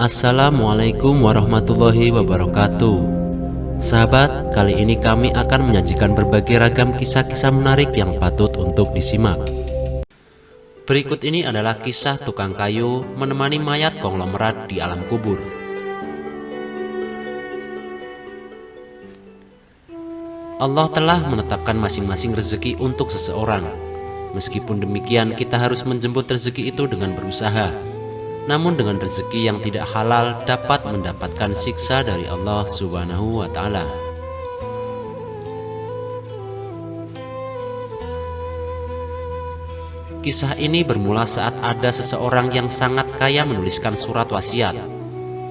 Assalamualaikum warahmatullahi wabarakatuh. Sahabat, kali ini kami akan menyajikan berbagai ragam kisah-kisah menarik yang patut untuk disimak. Berikut ini adalah kisah tukang kayu menemani mayat konglomerat di alam kubur. Allah telah menetapkan masing-masing rezeki untuk seseorang. Meskipun demikian, kita harus menjemput rezeki itu dengan berusaha. Namun dengan rezeki yang tidak halal dapat mendapatkan siksa dari Allah Subhanahu wa Ta'ala. Kisah ini bermula saat ada seseorang yang sangat kaya menuliskan surat wasiat.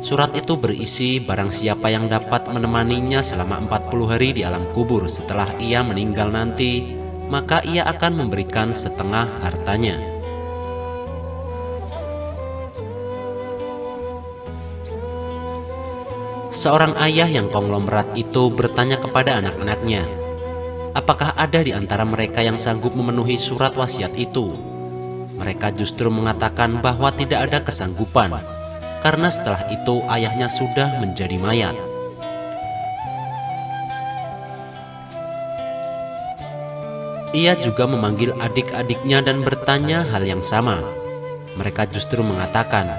Surat itu berisi barang siapa yang dapat menemaninya selama 40 hari di alam kubur setelah ia meninggal nanti, maka ia akan memberikan setengah hartanya. Seorang ayah yang konglomerat itu bertanya kepada anak-anaknya, apakah ada di antara mereka yang sanggup memenuhi surat wasiat itu? Mereka justru mengatakan bahwa tidak ada kesanggupan, karena setelah itu ayahnya sudah menjadi mayat. Ia juga memanggil adik-adiknya dan bertanya hal yang sama. Mereka justru mengatakan,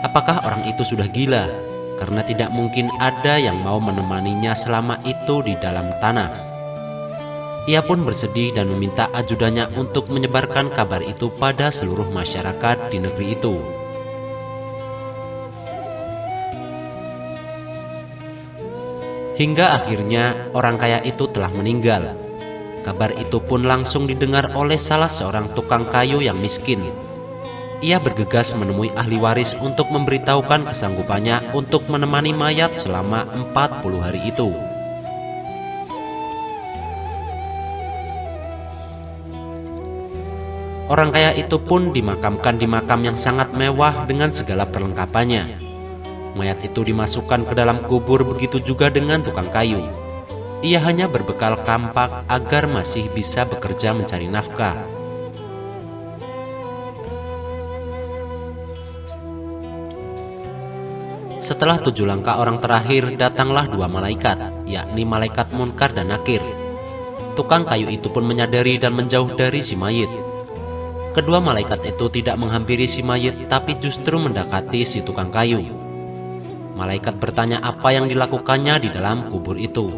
apakah orang itu sudah gila? Karena tidak mungkin ada yang mau menemaninya selama itu di dalam tanah. Ia pun bersedih dan meminta ajudannya untuk menyebarkan kabar itu pada seluruh masyarakat di negeri itu. Hingga akhirnya orang kaya itu telah meninggal. Kabar itu pun langsung didengar oleh salah seorang tukang kayu yang miskin. Ia bergegas menemui ahli waris untuk memberitahukan kesanggupannya untuk menemani mayat selama 40 hari itu. Orang kaya itu pun dimakamkan di makam yang sangat mewah dengan segala perlengkapannya. Mayat itu dimasukkan ke dalam kubur, begitu juga dengan tukang kayu. Ia hanya berbekal kampak agar masih bisa bekerja mencari nafkah. Setelah 7 langkah orang terakhir, datanglah 2 malaikat, yakni malaikat Munkar dan Nakir. Tukang kayu itu pun menyadari dan menjauh dari si mayit. Kedua malaikat itu tidak menghampiri si mayit, tapi justru mendekati si tukang kayu. Malaikat bertanya apa yang dilakukannya di dalam kubur itu.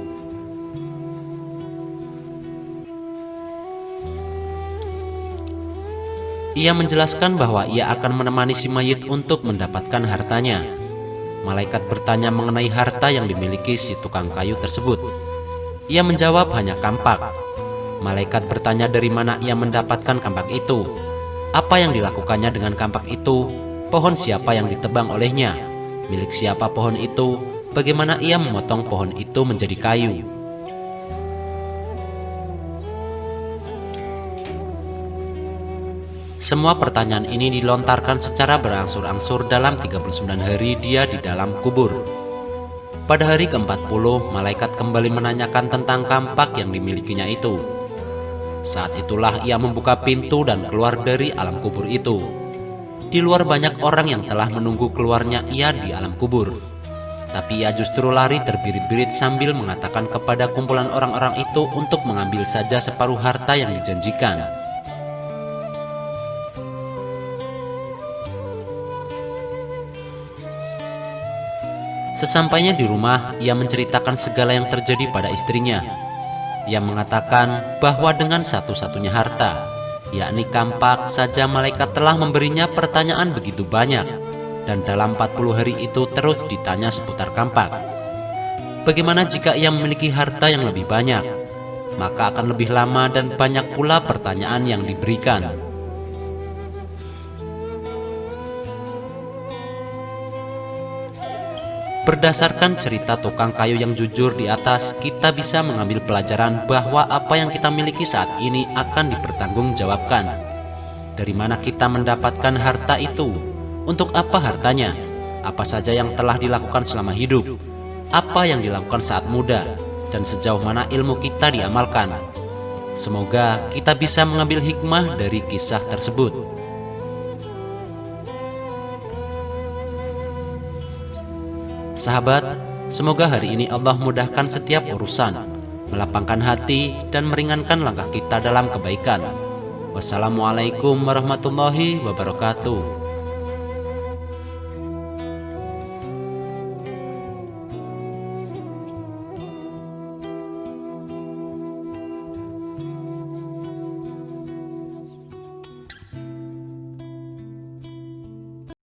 Ia menjelaskan bahwa ia akan menemani si mayit untuk mendapatkan hartanya. Malaikat bertanya mengenai harta yang dimiliki si tukang kayu tersebut. Ia menjawab hanya kampak. Malaikat bertanya dari mana ia mendapatkan kampak itu. Apa yang dilakukannya dengan kampak itu? Pohon siapa yang ditebang olehnya? Milik siapa pohon itu? Bagaimana ia memotong pohon itu menjadi kayu? Semua pertanyaan ini dilontarkan secara berangsur-angsur dalam 39 hari dia di dalam kubur. Pada hari ke-40, malaikat kembali menanyakan tentang kampak yang dimilikinya itu. Saat itulah ia membuka pintu dan keluar dari alam kubur itu. Di luar banyak orang yang telah menunggu keluarnya ia di alam kubur. Tapi ia justru lari terbirit-birit sambil mengatakan kepada kumpulan orang-orang itu untuk mengambil saja separuh harta yang dijanjikan. Sesampainya di rumah, ia menceritakan segala yang terjadi pada istrinya. Ia mengatakan bahwa dengan satu-satunya harta, yakni kampak saja, malaikat telah memberinya pertanyaan begitu banyak. Dan dalam 40 hari itu terus ditanya seputar kampak. Bagaimana jika ia memiliki harta yang lebih banyak? Maka akan lebih lama dan banyak pula pertanyaan yang diberikan. Berdasarkan cerita tukang kayu yang jujur di atas, kita bisa mengambil pelajaran bahwa apa yang kita miliki saat ini akan dipertanggungjawabkan. Dari mana kita mendapatkan harta itu? Untuk apa hartanya? Apa saja yang telah dilakukan selama hidup? Apa yang dilakukan saat muda? Dan sejauh mana ilmu kita diamalkan? Semoga kita bisa mengambil hikmah dari kisah tersebut. Sahabat, semoga hari ini Allah mudahkan setiap urusan, melapangkan hati, dan meringankan langkah kita dalam kebaikan. Wassalamualaikum warahmatullahi wabarakatuh.